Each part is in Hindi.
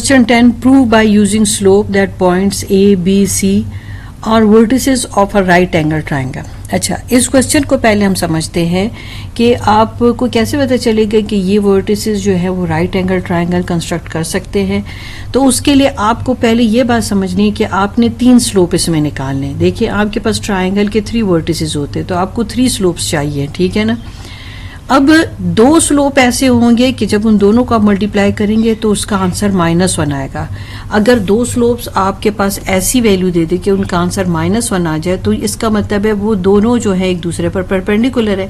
Question 10. Prove by using slope that points A, B, C are vertices of a right angle triangle. अच्छा, इस क्वेश्चन को पहले हम समझते हैं कि आपको कैसे पता चलेगा कि ये वर्टिसेस जो है वो राइट एंगल ट्रायंगल कंस्ट्रक्ट कर सकते हैं. तो उसके लिए आपको पहले ये बात समझनी है कि आपने 3 स्लोप इसमें निकालने हैं. देखिए, आपके पास ट्रायंगल के 3 वर्टिसेस होते हैं, तो आपको 3 स्लोप्स चाहिए, ठीक है ना. अब 2 स्लोप ऐसे होंगे कि जब उन दोनों को आप मल्टीप्लाई करेंगे तो उसका आंसर -1 आएगा. अगर 2 स्लोप्स आपके पास ऐसी वैल्यू दे दे कि उनका आंसर -1 आ जाए तो इसका मतलब है वो दोनों जो है एक दूसरे पर परपेंडिकुलर है.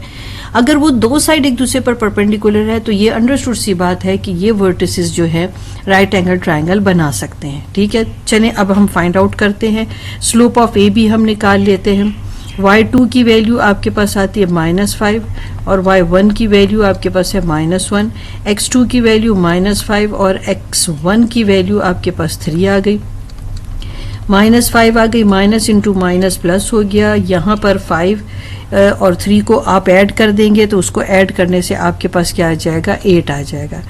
अगर वो 2 साइड एक दूसरे पर परपेंडिकुलर है तो ये अंडरस्टूड सी बात है कि ये वर्टिसेस जो है राइट एंगल ट्रायंगल बना सकते हैं. ठीक है, चलें अब हम फाइंड आउट करते हैं. स्लोप ऑफ ए बी हम निकाल लेते हैं. y2 की वैल्यू आपके पास आती है -5 और y1 की वैल्यू आपके पास है -1. x2 की वैल्यू -5 और x1 की वैल्यू आपके पास 3 आ गई. -5 आ गई, माइनस इंटू माइनस प्लस हो गया. यहाँ पर 5 और 3 को आप ऐड कर देंगे तो उसको ऐड करने से आपके पास क्या आ जाएगा, 8 आ जाएगा.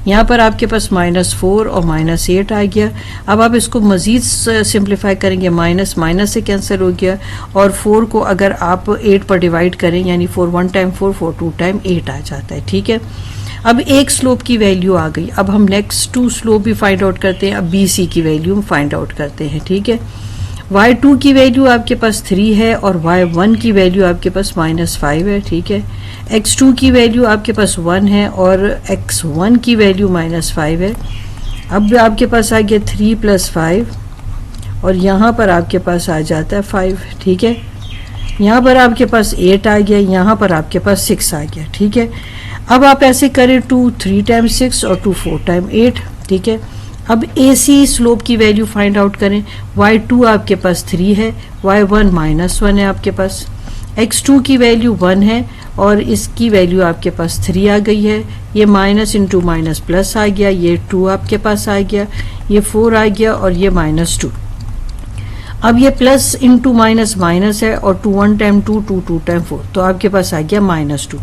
यहाँ पर आपके पास -4 और -8 आ गया. अब आप इसको मज़ीद सिंप्लीफाई करेंगे, माइनस माइनस से कैंसिल हो गया और 4 को अगर आप 8 पर डिवाइड करें यानी 4 1 टाइम 4 4 2 टाइम 8 आ जाता है. ठीक है, अब एक स्लोप की वैल्यू आ गई. अब हम नेक्स्ट 2 स्लोप भी फाइंड आउट करते हैं. अब बी सी की वैल्यू फाइंड आउट करते हैं. ठीक है, y2 की वैल्यू आपके पास 3 है और y1 की वैल्यू आपके पास -5 है. ठीक है, x2 की वैल्यू आपके पास 1 है और x1 की वैल्यू -5 है. अब आपके पास आ गया 3 + 5 और यहाँ पर आपके पास आ जाता है 5. ठीक है, यहाँ पर आपके पास 8 आ गया, यहाँ पर आपके पास 6 आ गया. ठीक है, अब आप ऐसे करें 2 3 टाइम 6 और 2 4 टाइम 8. ठीक है, अब AC स्लोप की वैल्यू फाइंड आउट करें. y2 आपके पास 3 है, y1 -1 है आपके पास, x2 की वैल्यू 1 है और इसकी वैल्यू आपके पास 3 आ गई है. ये माइनस इंटू माइनस प्लस आ गया, ये 2 आपके पास आ गया, ये 4 आ गया और ये -2. अब ये प्लस इंटू माइनस माइनस है और 2 1 टाइम 2 2 2 टाइम 4 तो आपके पास आ गया -2.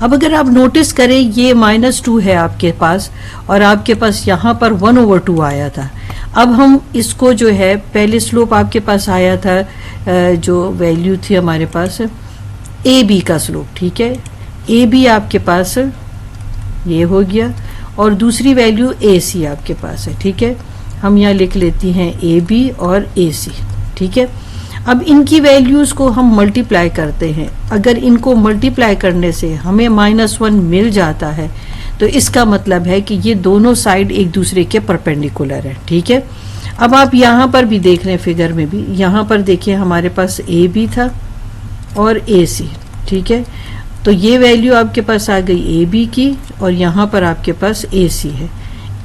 अब अगर आप नोटिस करें ये -2 है आपके पास और आपके पास यहाँ पर 1/2 आया था. अब हम इसको जो है पहले स्लोप आपके पास आया था जो वैल्यू थी हमारे पास ए बी का स्लोप. ठीक है, ए बी आपके पास ये हो गया और दूसरी वैल्यू ए सी आपके पास है. ठीक है, हम यहाँ लिख लेती हैं ए बी और ए सी. ठीक है, अब इनकी वैल्यूज़ को हम मल्टीप्लाई करते हैं. अगर इनको मल्टीप्लाई करने से हमें -1 मिल जाता है तो इसका मतलब है कि ये दोनों साइड एक दूसरे के परपेंडिकुलर है. ठीक है, अब आप यहाँ पर भी देख रहे हैं फिगर में भी, यहाँ पर देखिए हमारे पास ए बी था और ए सी. ठीक है, तो ये वैल्यू आपके पास आ गई ए बी की और यहाँ पर आपके पास ए सी है.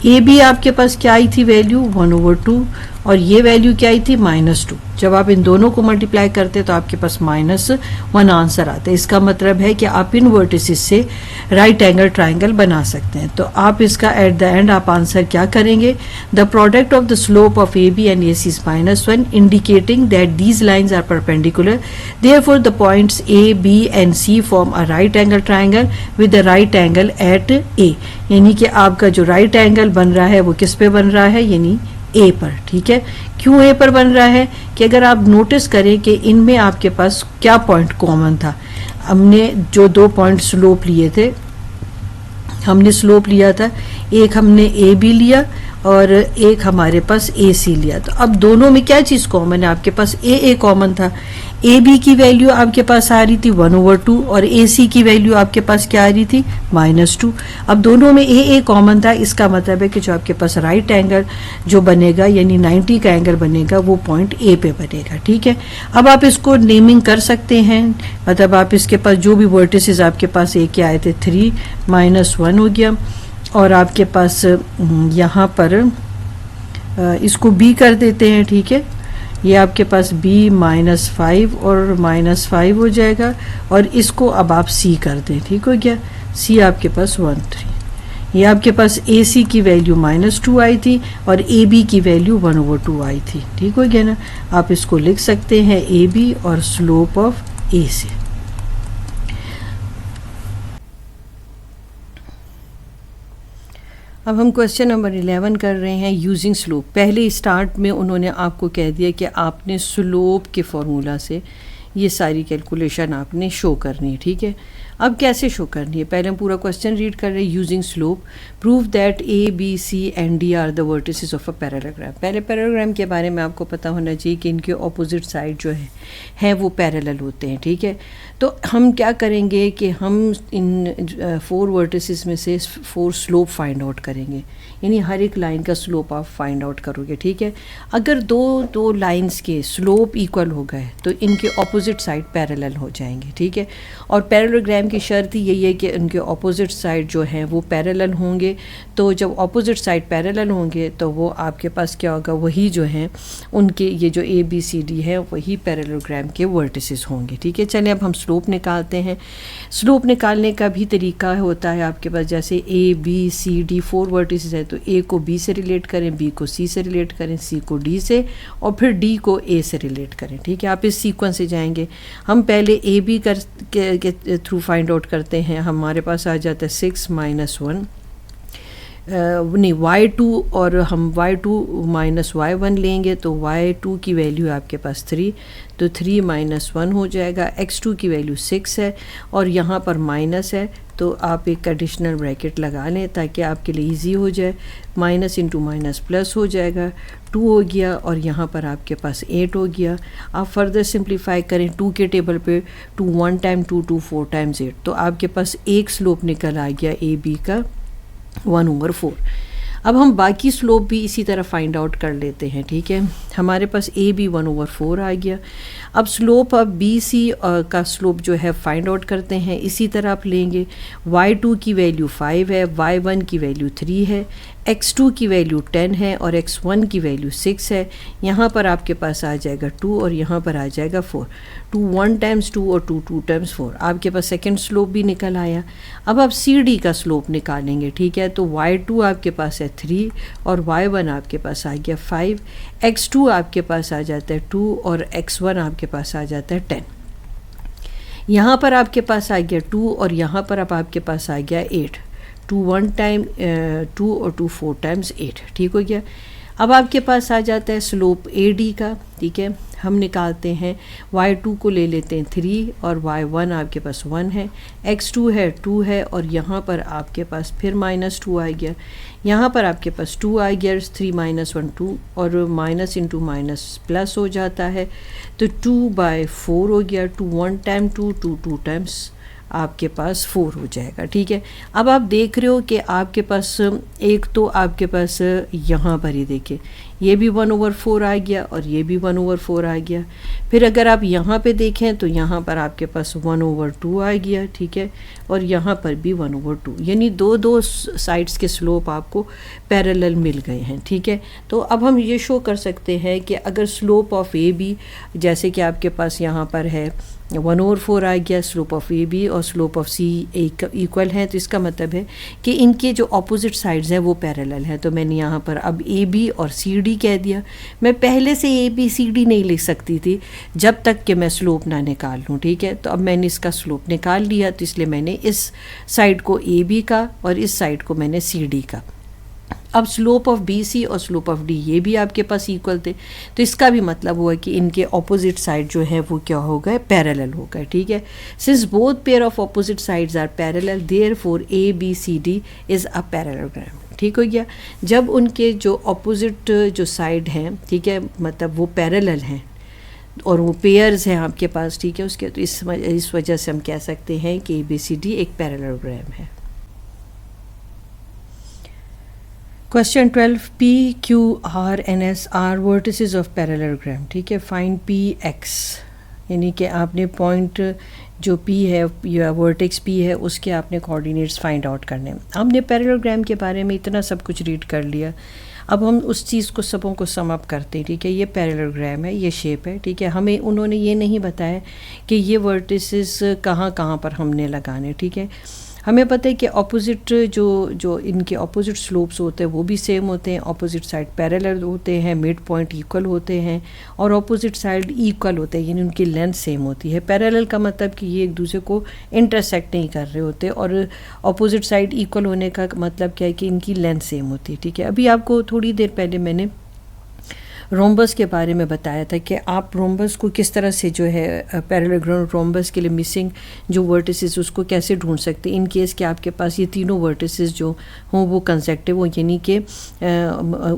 ए बी आपके पास क्या आई थी वैल्यू 1/2 और ये वैल्यू क्या आई थी -2. जब आप इन दोनों को मल्टीप्लाई करते तो आपके पास -1 आंसर आता है. इसका मतलब है कि आप इन वर्टिसेस से राइट एंगल ट्रायंगल बना सकते हैं. तो आप इसका एट द एंड आप आंसर क्या करेंगे, the product of the slope of A B and A C is -1 indicating that these lines are perpendicular, therefore the points A B and C form a right angle triangle with the right angle at A. यानी कि आपका जो राइट एंगल बन रहा है वो किस पे बन रहा है, यानी ए पर. ठीक है, क्यों ए पर बन रहा है कि अगर आप नोटिस करें कि इनमें आपके पास क्या पॉइंट कॉमन था. हमने जो 2 पॉइंट स्लोप लिए थे, हमने स्लोप लिया था, एक हमने ए बी लिया और एक हमारे पास ए सी लिया. तो अब दोनों में क्या चीज़ कॉमन है, आपके पास ए कॉमन था. ए बी की वैल्यू आपके पास आ रही थी 1/2 और ए सी की वैल्यू आपके पास क्या आ रही थी -2. अब दोनों में ए कॉमन था, इसका मतलब है कि जो आपके पास राइट एंगल जो बनेगा यानी 90 का एंगल बनेगा वो पॉइंट ए पे बनेगा. ठीक है, अब आप इसको नेमिंग कर सकते हैं. मतलब आप इसके पास जो भी वर्टिसेस आपके पास ए के आए थे 3 -1 हो गया और आपके पास यहाँ पर इसको बी कर देते हैं. ठीक है, ये आपके पास b -5 और -5 हो जाएगा और इसको अब आप c कर दें. ठीक हो गया, c आपके पास 1 3. ये आपके पास ए सी की वैल्यू -2 आई थी और ए बी की वैल्यू 1/2 आई थी. ठीक हो गया ना, आप इसको लिख सकते हैं ए बी और स्लोप ऑफ ए सी. अब हम क्वेश्चन नंबर 11 कर रहे हैं यूजिंग स्लोप। पहले स्टार्ट में उन्होंने आपको कह दिया कि आपने स्लोप के फॉर्मूला से ये सारी कैलकुलेशन आपने शो करनी है, ठीक है। अब कैसे शो करनी है, पहले हम पूरा क्वेश्चन रीड कर रहे हैं। Using slope prove that A B C and D are the vertices of a parallelogram. पहले पैरेललोग्राम के बारे में आपको पता होना चाहिए कि इनके ऑपोजिट साइड जो है वो पैरेलल होते हैं, ठीक है। तो हम क्या करेंगे कि हम इन 4 वर्टिसेस में से 4 स्लोप फाइंड आउट करेंगे, यानी हर एक लाइन का स्लोप आप फाइंड आउट करोगे, ठीक है। अगर दो लाइंस के स्लोप इक्वल हो गए तो इनके ऑपोजिट साइड पैरेलल हो जाएंगे, ठीक है। और पैरेललोग्राम की शर्त ही यही है कि उनके ऑपोजिट साइड जो हैं वो पैरेलल होंगे। तो जब ऑपोजिट साइड पैरेलल होंगे तो वो आपके पास क्या होगा, वही जो हैं उनके ये जो ए बी सी डी है वही पैरेललोग्राम के वर्टिसेस होंगे, ठीक है। चलिए अब हम स्लोप निकालते हैं। स्लोप निकालने का भी तरीका होता है आपके पास, जैसे A B C D 4 vertices है तो ए को बी से रिलेट करें, बी को सी से रिलेट करें, सी को डी से, और फिर डी को ए से रिलेट करें, ठीक है। आप इस सीक्वेंस से जाएंगे। हम पहले ए बी के थ्रू फाइंड आउट करते हैं। हमारे पास आ जाता है 6 - 1 नहीं y2, और हम y2 - y1 लेंगे तो y2 की वैल्यू आपके पास 3, तो 3 - 1 हो जाएगा। x2 की वैल्यू 6 है और यहाँ पर माइनस है तो आप एक एडिशनल ब्रैकेट लगा लें ताकि आपके लिए इजी हो जाए। माइनस इंटू माइनस प्लस हो जाएगा, 2 हो गया और यहाँ पर आपके पास 8 हो गया। आप फर्दर सिंप्लीफाई करें 2 के टेबल पे, 2 1 टाइम 2 2 4 टाइम्स 8, तो आपके पास एक स्लोप निकल आ गया ए बी का 1/4। अब हम बाकी स्लोप भी इसी तरह फाइंड आउट कर लेते हैं, ठीक है। हमारे पास ए बी 1/4 आ गया। अब स्लोप अब बी सी का स्लोप जो है फाइंड आउट करते हैं। इसी तरह आप लेंगे, y2 की वैल्यू 5 है, y1 की वैल्यू 3 है, x2 की वैल्यू 10 है और x1 की वैल्यू 6 है। यहाँ पर आपके पास आ जाएगा 2 और यहाँ पर आ जाएगा 4। 2 1 टाइम्स 2 और 2 2 टाइम्स 4, आपके पास सेकेंड स्लोप भी निकल आया। अब आप सी डी का स्लोप निकालेंगे, ठीक है। तो y2 आपके पास है 3 और y1 आपके पास आ गया 5, x2 आपके पास आ जाता है 2 और x1 आपके पास आ जाता है 10। यहाँ पर आपके पास आ गया 2 और यहाँ पर अब आपके पास आ गया 8। 2 1 टाइम 2 और 2 4 टाइम्स 8, ठीक हो गया। अब आपके पास आ जाता है स्लोप ए डी का, ठीक है। हम निकालते हैं, y2 को ले लेते हैं 3 और y1 आपके पास 1 है, x2 है 2 है और यहाँ पर आपके पास फिर -2 आ गया। यहाँ पर आपके पास 2 आ गया, 3 - 1 2 और माइनस इंटू माइनस प्लस हो जाता है, तो 2/4 हो गया। 2 1 टाइम 2 2 2 टाइम्स आपके पास 4 हो जाएगा, ठीक है। अब आप देख रहे हो कि आपके पास एक तो आपके पास यहाँ पर ही देखिए ये भी 1/4 आ गया और ये भी 1/4 आ गया। फिर अगर आप यहाँ पे देखें तो यहाँ पर आपके पास 1/2 आ गया, ठीक है, और यहाँ पर भी 1/2, यानी दो साइड्स के स्लोप आपको पैरेलल मिल गए हैं, ठीक है। तो अब हम ये शो कर सकते हैं कि अगर स्लोप ऑफ ए बी, जैसे कि आपके पास यहाँ पर है 1/4 आ गया, स्लोप ऑफ ए बी और स्लोप ऑफ सी इक्वल है, तो इसका मतलब है कि इनके जो ऑपोजिट साइड्स हैं वो पैरेलल है। तो मैंने यहाँ पर अब ए बी और सी डी कह दिया। मैं पहले से ए बी सी डी नहीं लिख सकती थी जब तक कि मैं स्लोप ना निकाल लूँ, ठीक है। तो अब मैंने इसका स्लोप निकाल लिया, तो इसलिए मैंने इस साइड को ए बी का और इस साइड को मैंने सी डी का। अब स्लोप ऑफ बी सी और स्लोप ऑफ डी ये भी आपके पास इक्वल थे, तो इसका भी मतलब हुआ कि इनके ऑपोजिट साइड जो है वो क्या हो गए, पैरेलल हो गए, ठीक है। Since both pair of opposite sides are parallel, therefore A B C D is a parallelogram, ठीक हो गया। जब उनके जो ऑपोजिट जो साइड हैं, ठीक है, मतलब वो पैरेलल हैं और वो पेयर्स हैं आपके पास, ठीक है, उसके तो इस वजह से हम कह सकते हैं कि ए बी सी डी एक पैरेललोग्राम है। Question 12, P Q R and S are vertices of parallelogram, ठीक है। फाइंड पी एक्स, यानी कि आपने पॉइंट जो पी है या वर्टेक्स पी है उसके आपने कोऑर्डिनेट्स फाइंड आउट करने। हमने पैरेललोग्राम के बारे में इतना सब कुछ रीड कर लिया, अब हम उस चीज़ को सबों को सम अप करते हैं, ठीक है। ये पैरेललोग्राम है, ये शेप है, ठीक है। हमें उन्होंने ये नहीं बताया कि ये वर्टिसेस कहाँ कहाँ पर हमने लगाने, ठीक है। हमें पता है कि ऑपोजिट जो इनके ऑपोजिट स्लोप्स होते हैं वो भी सेम होते हैं, ऑपोजिट साइड पैरेलल होते हैं, मिड पॉइंट इक्वल होते हैं और ऑपोजिट साइड इक्वल होते हैं, यानी उनकी लेंथ सेम होती है। पैरेलल का मतलब कि ये एक दूसरे को इंटरसेक्ट नहीं कर रहे होते, और ऑपोजिट साइड इक्वल होने का मतलब क्या है कि इनकी लेंथ सेम होती है, ठीक है। अभी आपको थोड़ी देर पहले मैंने रोम्बस के बारे में बताया था कि आप रोम्बस को किस तरह से जो है पैरेललोग्राम रोम्बस के लिए मिसिंग जो वर्टिसेस उसको कैसे ढूंढ सकते हैं इन केस कि आपके पास ये तीनों वर्टिसेस जो हों वो कंसेक्टिव हो, यानी कि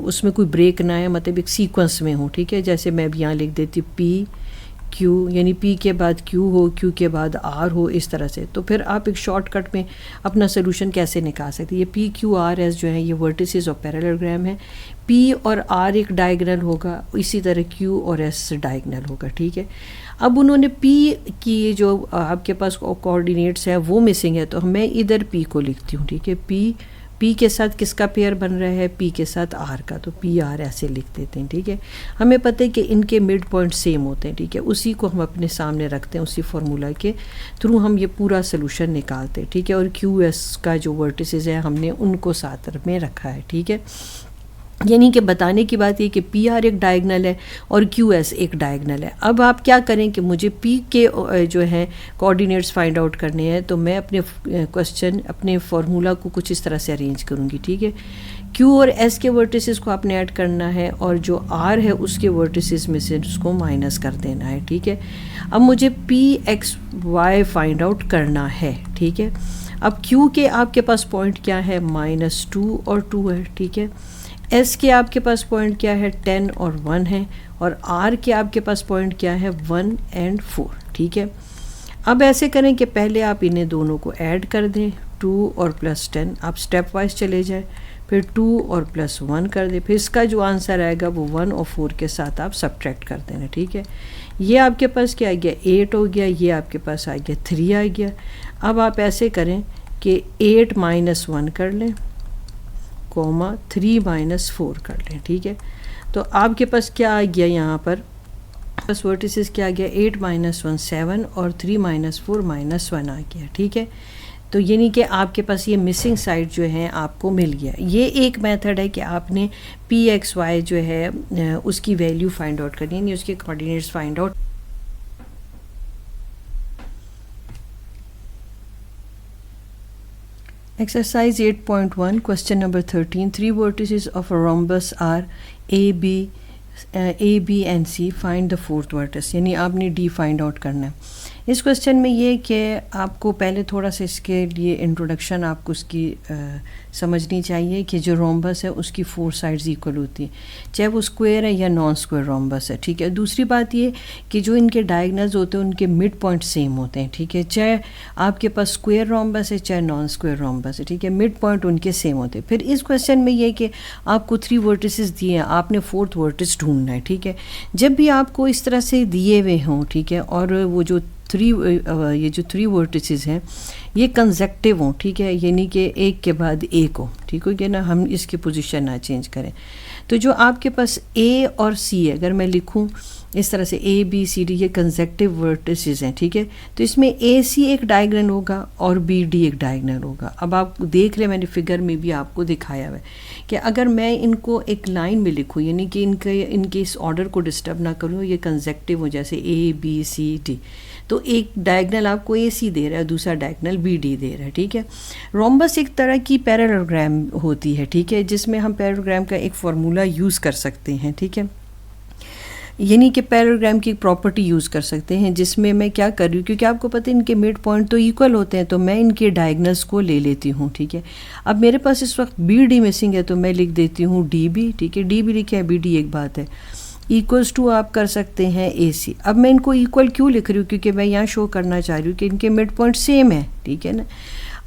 उसमें कोई ब्रेक ना है, मतलब एक सीक्वेंस में हो, ठीक है। जैसे मैं अब यहाँ लिख देती हूँ पी क्यू, यानी पी के बाद क्यू हो, क्यू के बाद आर हो, इस तरह से। तो फिर आप एक शॉर्टकट में अपना सोल्यूशन कैसे निकाल सकते हैं। ये पी क्यू आर एस जो है ये वर्टिसेस ऑफ पैरेललोग्राम है। पी और आर एक डायगोनल होगा, इसी तरह क्यू और एस डायगोनल होगा, ठीक है। अब उन्होंने पी की जो आपके पास कोऑर्डिनेट्स है वो मिसिंग है, तो मैं इधर पी को लिखती हूँ, ठीक है। पी के साथ किसका पेयर बन रहा है, पी के साथ आर का, तो पी आर ऐसे लिख देते हैं, ठीक है। हमें पता है कि इनके मिड पॉइंट सेम होते हैं, ठीक है। उसी को हम अपने सामने रखते हैं, उसी फार्मूला के थ्रू हम ये पूरा सोल्यूशन निकालते हैं, ठीक है। और क्यू एस का जो वर्टिसेस है हमने उनको साथ में रखा है, ठीक है। यानी कि बताने की बात ये कि पी आर एक डायगोनल है और क्यू एस एक डायगोनल है। अब आप क्या करें कि मुझे पी के जो है कोऑर्डिनेट्स फाइंड आउट करने हैं, तो मैं अपने क्वेश्चन अपने फार्मूला को कुछ इस तरह से अरेंज करूँगी, ठीक है। क्यू और एस के वर्टिसेस को आपने ऐड करना है और जो आर है उसके वर्टिसेस में से उसको माइनस कर देना है, ठीक है। अब मुझे P X Y find out करना है, ठीक है। अब क्यू के आपके पास पॉइंट क्या है, -2 और 2 है, ठीक है। एस के आपके पास पॉइंट क्या है, 10 और 1 है, और आर के आपके पास पॉइंट क्या है, 1 और 4, ठीक है। अब ऐसे करें कि पहले आप इन्हें दोनों को ऐड कर दें, 2 और +10, आप स्टेप वाइज चले जाएं, फिर 2 और +1 कर दें, फिर इसका जो आंसर आएगा वो 1 और 4 के साथ आप सब्ट्रैक्ट कर देना, ठीक है। ये आपके पास क्या आ गया, 8 हो गया, ये आपके पास आ गया 3 आ गया। अब आप ऐसे करें कि 8 - 1 कर लें, 3 - 4 कर लें, ठीक है। तो आपके पास क्या आ गया, यहाँ पर बस वर्टिसेस क्या आ गया, 8 - 1 7 और 3 - 4 -1 आ गया, ठीक है। तो यानी कि आपके पास ये मिसिंग साइड जो है आपको मिल गया। ये एक मेथड है कि आपने पी एक्स वाई जो है उसकी वैल्यू फाइंड आउट करनी है, यानी उसके coordinates find out. Exercise 8.1, question number 13. Three vertices of a rhombus are A, B and C. Find the fourth vertex. यानी आपने D फाइंड आउट करना है। इस क्वेश्चन में ये कि आपको पहले थोड़ा सा इसके लिए इंट्रोडक्शन आपको उसकी समझनी चाहिए कि जो रोम्बस है उसकी 4 साइड्स इक्वल होती हैं, चाहे वो स्क्वायर है या नॉन स्क्वायर रोम्बस है, ठीक है। दूसरी बात ये कि जो इनके डायगोनल्स होते हैं उनके मिड पॉइंट सेम होते हैं, ठीक है। चाहे आपके पास स्क्वायर रोम्बस है चाहे नॉन स्क्वायर रोम्बस है, ठीक है, मिड पॉइंट उनके सेम होते हैं। फिर इस क्वेश्चन में ये कि आपको 3 वर्टिसेस दिए हैं, आपने 4th वर्टिस ढूंढना है, ठीक है। जब भी आपको इस तरह से दिए हुए हों, ठीक है, और वो जो ये जो 3 वर्टिसेस हैं ये कंसेक्टिव हों, ठीक है, यानी कि एक के बाद एक हो, ठीक हो गया ना, हम इसकी पोजीशन ना चेंज करें। तो जो आपके पास ए और सी है, अगर मैं लिखूं इस तरह से A B C D ये कंसेक्टिव वर्टिसेस हैं, ठीक है। तो इसमें A C एक डायगोनल होगा और B D एक डायगोनल होगा। अब आप देख रहे हैं मैंने फिगर में भी आपको दिखाया हुआ है कि अगर मैं इनको एक लाइन में लिखूं, यानी कि इनके इस ऑर्डर को डिस्टर्ब ना करूं, ये कंसेक्टिव हो, जैसे A B C D, तो एक डायगोनल आपको ए सी दे रहा है, दूसरा डायगोनल बी डी दे रहा है, ठीक है। रोम्बस एक तरह की पैरेललोग्राम होती है, ठीक है, जिसमें हम पैरेललोग्राम का एक फार्मूला यूज़ कर सकते हैं, ठीक है। यानी कि पैरेललोग्राम की प्रॉपर्टी यूज़ कर सकते हैं, जिसमें मैं क्या कर रही हूँ, क्योंकि आपको पता है इनके मिड पॉइंट तो इक्वल होते हैं, तो मैं इनके डायगोनल्स को ले लेती हूँ, ठीक है। अब मेरे पास इस वक्त बी डी मिसिंग है, तो मैं लिख देती हूँ डी बी, ठीक है। डी बी लिखे है, बी डी एक बात है, इक्वल्स टू आप कर सकते हैं ए सी। अब मैं इनको इक्वल क्यों लिख रही हूँ, क्योंकि मैं यहाँ शो करना चाह रही हूँ कि इनके मिड पॉइंट सेम है, ठीक है ना।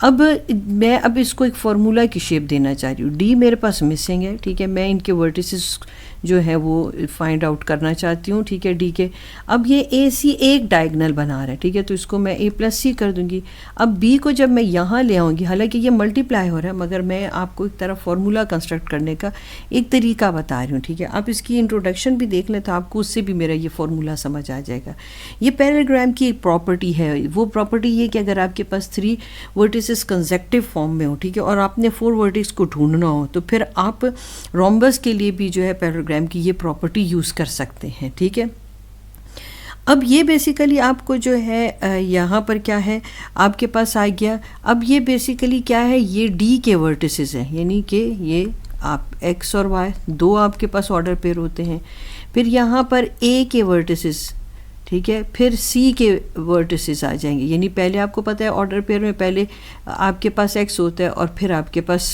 अब मैं इसको एक फार्मूला की शेप देना चाह रही हूँ। डी मेरे पास मिसिंग है, ठीक है, मैं इनके वर्टिसेस जो है वो फाइंड आउट करना चाहती हूँ, ठीक है, डी के। अब ये ए सी एक डायगोनल बना रहा है, ठीक है, तो इसको मैं ए प्लस सी कर दूंगी। अब बी को जब मैं यहाँ ले आऊँगी, हालांकि ये मल्टीप्लाई हो रहा है, मगर मैं आपको एक तरह फार्मूला कंस्ट्रक्ट करने का एक तरीका बता रही हूँ, ठीक है। आप इसकी इंट्रोडक्शन भी देख लें तो आपको उससे भी मेरा ये फार्मूला समझ आ जाएगा। ये पैरेललोग्राम की एक प्रॉपर्टी है, वो प्रॉपर्टी ये कि अगर आपके पास 3 वर्टिसेस वर्टिसेस कंसेक्टिव फॉर्म में हो, ठीक है, और आपने 4 वर्टिस को ढूंढना हो, तो फिर आप रोम्बस के लिए भी जो है पैरेललोग्राम की ये प्रॉपर्टी यूज़ कर सकते हैं, ठीक है। अब ये बेसिकली आपको जो है यहाँ पर क्या है आपके पास आ गया। अब ये बेसिकली क्या है, ये डी के वर्टिसेस हैं, यानी कि ये आप एक्स और वाई दो आपके पास ऑर्डर पेयर होते हैं। फिर यहाँ पर ए के वर्टिसेस, ठीक है, फिर सी के वर्टिसेस आ जाएंगे, यानी पहले आपको पता है ऑर्डर पेयर में पहले आपके पास एक्स होता है और फिर आपके पास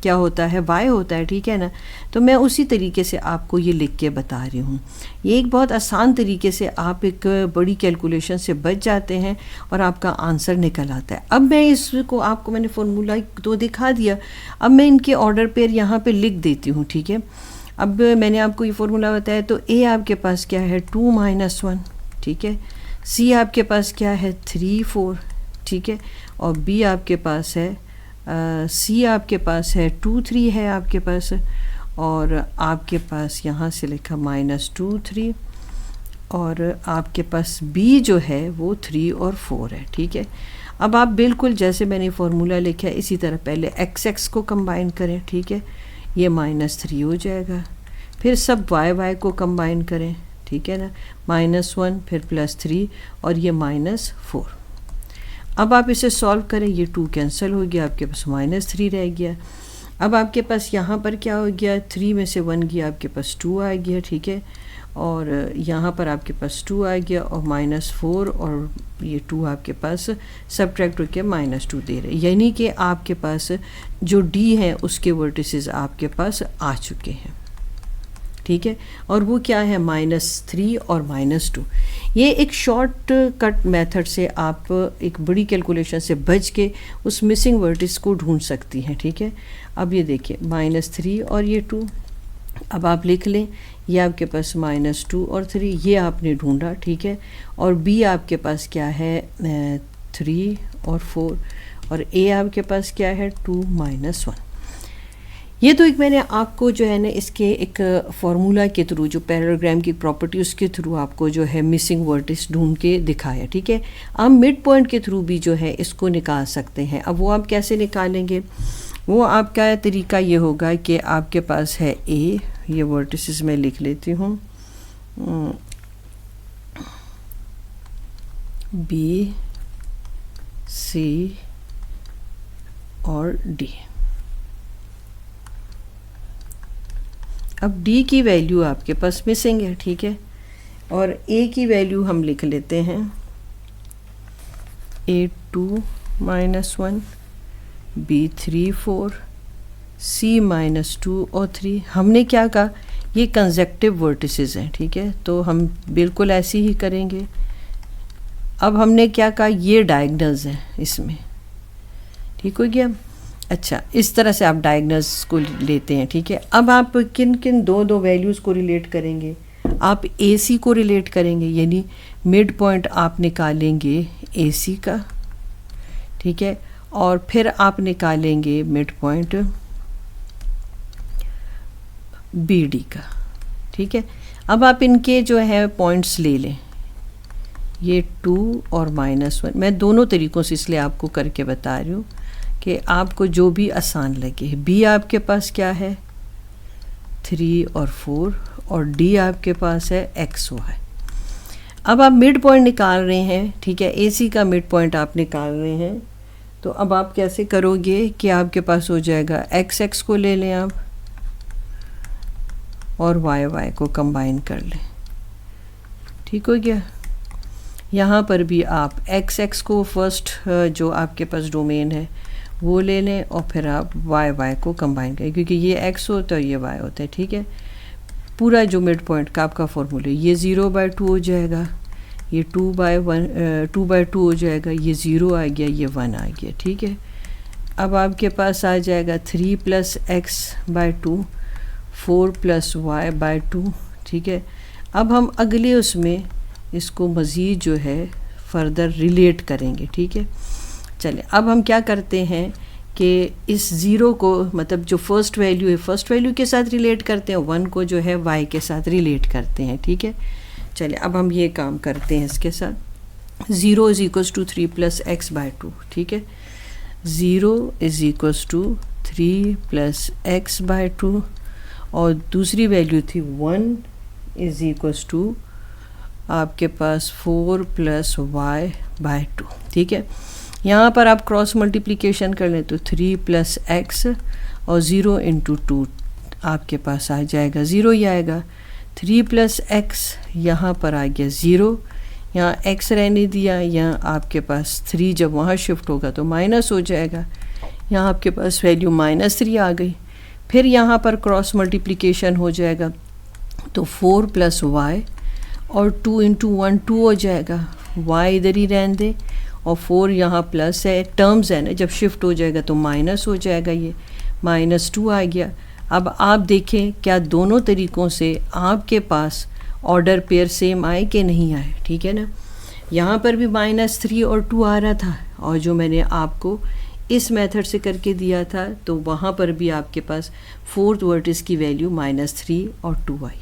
क्या होता है, वाई होता है, ठीक है ना। तो मैं उसी तरीके से आपको ये लिख के बता रही हूँ। ये एक बहुत आसान तरीके से आप एक बड़ी कैलकुलेशन से बच जाते हैं और आपका आंसर निकल आता है। अब मैं इसको आपको मैंने फॉर्मूला तो दिखा दिया, अब मैं इनके ऑर्डर पेयर यहाँ पे लिख देती हूँ, ठीक है। अब मैंने आपको ये फॉर्मूला बताया, तो ए आपके पास क्या है 2 - 1, ठीक है, सी आपके पास क्या है 3 4, ठीक है, और बी आपके पास है सी आपके पास है 2 3 है आपके पास, और आपके पास यहाँ से लिखा -2 3, और आपके पास बी जो है वो 3 और 4 है, ठीक है। अब आप बिल्कुल जैसे मैंने फार्मूला लिखा है इसी तरह पहले x को कंबाइन करें, ठीक है, ये -3 हो जाएगा। फिर सब y को कंबाइन करें, ठीक है ना, -1 फिर +3 और ये -4। अब आप इसे सॉल्व करें, ये 2 कैंसिल हो गया, आपके पास -3 रह गया। अब आपके पास यहाँ पर क्या हो गया, 3 में से 1 गया, आपके पास 2 आ गया, ठीक है, और यहाँ पर आपके पास 2 आ गया और -4 और ये 2 आपके पास सब्ट्रैक्ट होकर -2 दे रहे, यानी कि आपके पास जो डी है उसके वर्टिसेस आपके पास आ चुके हैं, ठीक है, और वो क्या है -3 और -2। ये एक शॉर्ट कट मेथड से आप एक बड़ी कैलकुलेशन से बच के उस मिसिंग वर्टिस को ढूंढ सकती हैं, ठीक है। अब ये देखिए -3 और ये 2, अब आप लिख लें, ये आपके पास -2 और 3 ये आपने ढूंढा, ठीक है, और बी आपके पास क्या है 3 और 4, और ए आपके पास क्या है 2 - 1। ये तो एक मैंने आपको जो है ना इसके एक फार्मूला के थ्रू, जो पैरेललोग्राम की प्रॉपर्टी उसके थ्रू आपको जो है मिसिंग वर्टिस ढूंढ के दिखाया, ठीक है। आप मिड पॉइंट के थ्रू भी जो है इसको निकाल सकते हैं। अब वो आप कैसे निकालेंगे, वो आपका तरीका ये होगा कि आपके पास है ए, ये वर्टिसेस मैं लिख लेती हूँ, बी सी और डी। अब D की वैल्यू आपके पास मिसिंग है, ठीक है, और A की वैल्यू हम लिख लेते हैं A2 - 1, B3 4, C -2 और 3। हमने क्या कहा, ये कंसेक्टिव वर्टिसेस हैं, ठीक है, तो हम बिल्कुल ऐसे ही करेंगे। अब हमने क्या कहा, ये डायगोनल्स हैं इसमें, ठीक हो गया। अच्छा, इस तरह से आप डायगोनल्स को लेते हैं, ठीक है। अब आप किन किन दो वैल्यूज़ को रिलेट करेंगे, आप AC को रिलेट करेंगे, यानी मिड पॉइंट आप निकालेंगे AC का, ठीक है, और फिर आप निकालेंगे मिड पॉइंट BD का, ठीक है। अब आप इनके जो है पॉइंट्स ले लें, ये 2 और -1, मैं दोनों तरीक़ों से इसलिए आपको करके बता रही हूँ कि आपको जो भी आसान लगे। बी आपके पास क्या है 3 और 4, और डी आपके पास है XO है। अब आप मिड पॉइंट निकाल रहे हैं, ठीक है, AC का मिड पॉइंट आप निकाल रहे हैं, तो अब आप कैसे करोगे कि आपके पास हो जाएगा XX को ले लें आप और YY को कंबाइन कर लें, ठीक हो गया। यहाँ पर भी आप XX को फर्स्ट जो आपके पास डोमेन है वो ले लें और फिर आप YY को कंबाइन करें, क्योंकि ये X होता है ये Y होता है, ठीक है। पूरा जो मिड पॉइंट का आपका फॉर्मूला, ये 0/2 हो जाएगा, ये 2/2 हो जाएगा, ये 0 आ गया, ये 1 आ गया, ठीक है। अब आपके पास आ जाएगा 3 + x/2, 4 + y/2, ठीक है। अब हम अगले उसमें इसको मज़ीद जो है फर्दर रिलेट करेंगे, ठीक है। चलें, अब हम क्या करते हैं कि इस ज़ीरो को, मतलब जो फर्स्ट वैल्यू है फर्स्ट वैल्यू के साथ रिलेट करते हैं, 1 को जो है y के साथ रिलेट करते हैं, ठीक है। चलिए अब हम ये काम करते हैं इसके साथ। 0 = 3 + x/2, ठीक है। 0 is equals to 3 plus X by 2 और दूसरी वैल्यू थी 1 इज़ इक्वल्स टू आपके पास 4 प्लस वाई बाय 2। ठीक है, यहाँ पर आप क्रॉस मल्टीप्लिकेशन कर लें तो 3 प्लस एक्स और 0 इंटू 2 आपके पास आ जाएगा 0 ही आएगा। 3 प्लस एक्स यहाँ पर आ गया 0, यहाँ x रहने दिया, यहाँ आपके पास 3 जब वहाँ शिफ्ट होगा तो माइनस हो जाएगा, यहाँ आपके पास वैल्यू -3 आ गई। फिर यहाँ पर क्रॉस मल्टीप्लिकेशन हो जाएगा तो 4 प्लस वाई और 2 इंटू 1 2 हो जाएगा, y इधर ही रहने दे और 4 यहाँ प्लस है, टर्म्स है ना, जब शिफ्ट हो जाएगा तो माइनस हो जाएगा, ये -2 आ गया। अब आप देखें क्या दोनों तरीक़ों से आपके पास ऑर्डर पेयर सेम आए कि नहीं आए। ठीक है ना, यहाँ पर भी -3 और 2 आ रहा था और जो मैंने आपको इस मेथड से करके दिया था तो वहाँ पर भी आपके पास फोर्थ वर्टिस की वैल्यू -3 और 2 आई।